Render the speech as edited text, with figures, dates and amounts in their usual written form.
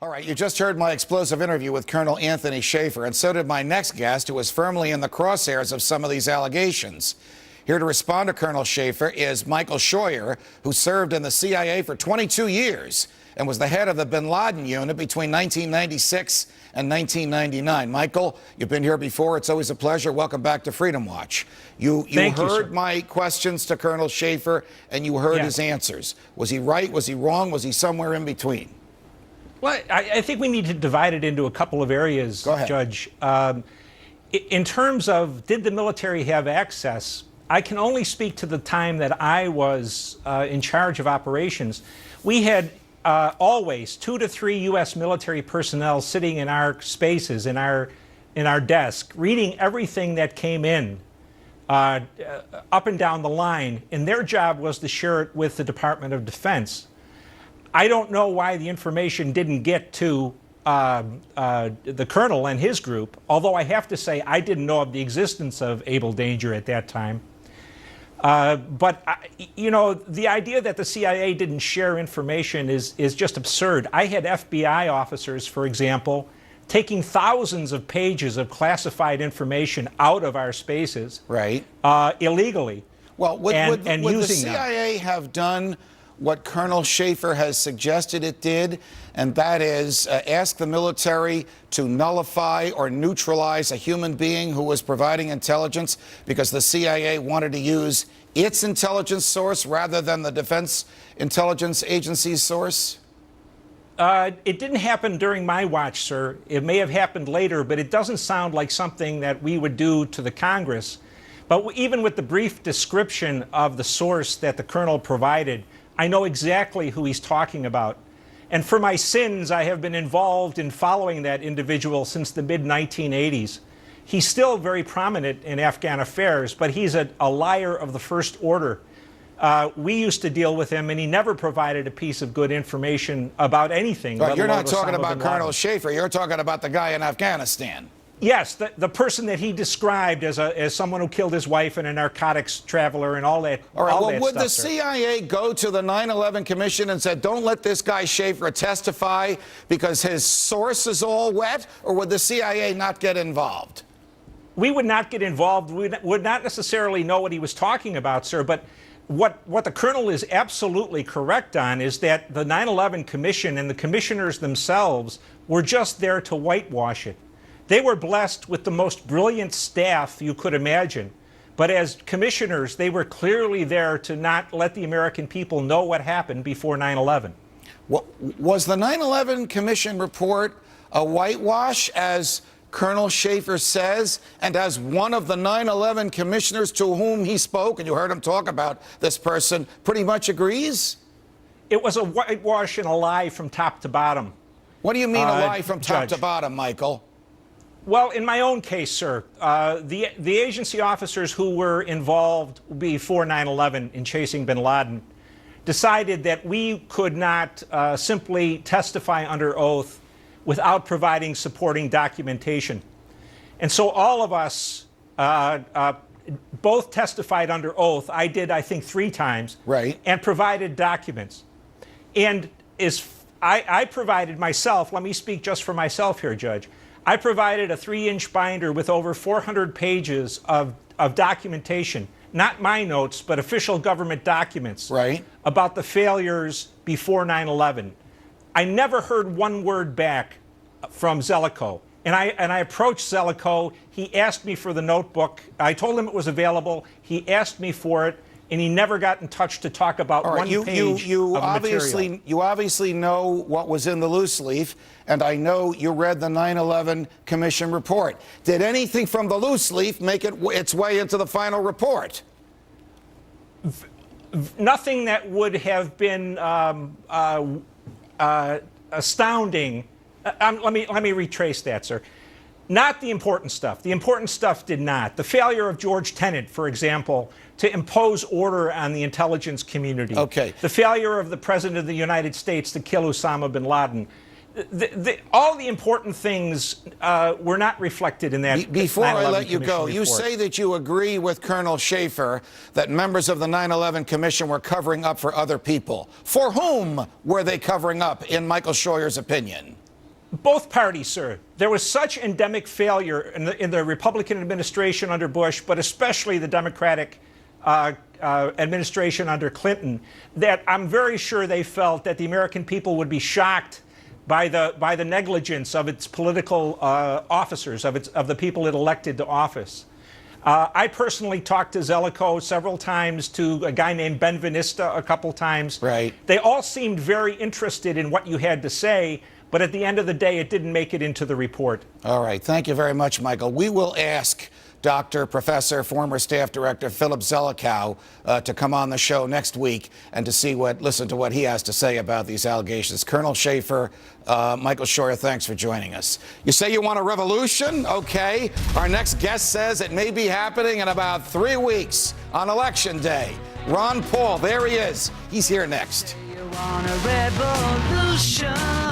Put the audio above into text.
All right, you just heard my explosive interview with Colonel Anthony Scheuer, and so did my next guest, who was firmly in the crosshairs of some of these allegations. Here to respond to Colonel Scheuer is Michael Scheuer, who served in the CIA for 22 years and was the head of the bin Laden unit between 1996 and 1999. Michael, you've been here before. It's always a pleasure. Welcome back to Freedom Watch. You heard my questions to Colonel Scheuer, and you heard his answers. Was he right? Was he wrong? Was he somewhere in between? Well, I think we need to divide it into a couple of areas, Judge. In terms of did the military have access, I can only speak to the time that I was in charge of operations. We had always 2 to 3 U.S. military personnel sitting in our spaces, in our desk, reading everything that came in up and down the line, and their job was to share it with the Department of Defense. I don't know why the information didn't get to the colonel and his group, although I have to say I didn't know of the existence of Able Danger at that time. You know, the idea that the CIA didn't share information is just absurd. I had FBI officers, for example, taking thousands of pages of classified information out of our spaces illegally. Well, would the CIA have done what Colonel Scheuer has suggested it did, and that is ask the military to nullify or neutralize a human being who was providing intelligence because the CIA wanted to use its intelligence source rather than the Defense Intelligence Agency's source? It didn't happen during my watch, sir. It may have happened later, but it doesn't sound like something that we would do to the Congress. But even with the brief description of the source that the colonel provided, I know exactly who he's talking about. And for my sins, I have been involved in following that individual since the mid-1980s. He's still very prominent in Afghan affairs, but he's a liar of the first order. We used to deal with him, and he never provided a piece of good information about anything. But you're not talking about Colonel Scheuer. You're talking about the guy in Afghanistan. Yes, the person that he described as someone who killed his wife and a narcotics traveler and all that. All right, well, would the CIA go to the 9/11 Commission and say, don't let this guy Scheuer testify because his source is all wet, or would the CIA not get involved? We would not get involved. We would not necessarily know what he was talking about, sir, but what the colonel is absolutely correct on is that the 9/11 Commission and the commissioners themselves were just there to whitewash it. They were blessed with the most brilliant staff you could imagine. But as commissioners, they were clearly there to not let the American people know what happened before 9/11. Was the 9/11 Commission report a whitewash, as Colonel Scheuer says, and as one of the 9/11 commissioners to whom he spoke, and you heard him talk about this person, pretty much agrees? It was a whitewash and a lie from top to bottom. What do you mean a lie from top to bottom, Michael? Well, in my own case, sir, the agency officers who were involved before 9/11 in chasing bin Laden decided that we could not simply testify under oath without providing supporting documentation. And so all of us both testified under oath. I did, I think, 3 times. Right. And provided documents. And I provided myself, let me speak just for myself here, Judge. I provided a 3-inch binder with over 400 pages of documentation, not my notes, but official government documents about the failures before 9/11. I never heard one word back from Zellico. And I approached Zellico. He asked me for the notebook. I told him it was available. He asked me for it, and he never got in touch to talk about one page of material. You obviously know what was in the loose leaf, and I know you read the 9/11 Commission report. Did anything from the loose leaf make its way into the final report? Nothing that would have been astounding. Let me retrace that, sir. Not the important stuff. The important stuff did not. The failure of George Tenet, for example, to impose order on the intelligence community. Okay. The failure of the President of the United States to kill Osama bin Laden. All the important things were not reflected in that. Before I let you go, you say that you agree with Colonel Scheuer that members of the 9/11 Commission were covering up for other people. For whom were they covering up, in Michael Scheuer's opinion? Both parties, sir. There was such endemic failure in the Republican administration under Bush, but especially the Democratic administration under Clinton, that I'm very sure they felt that the American people would be shocked by the negligence of its political officers, of the people it elected to office. I personally talked to Zellico several times, to a guy named Ben Venista a couple times. Right. They all seemed very interested in what you had to say, but at the end of the day, it didn't make it into the report. All right. Thank you very much, Michael. We will ask Dr. Professor, former staff director Philip Zellico to come on the show next week and to listen to what he has to say about these allegations. Colonel Scheuer, Michael Scheuer, thanks for joining us. You say you want a revolution? Okay. Our next guest says it may be happening in about 3 weeks on Election Day. Ron Paul, there he is. He's here next. You want a revolution?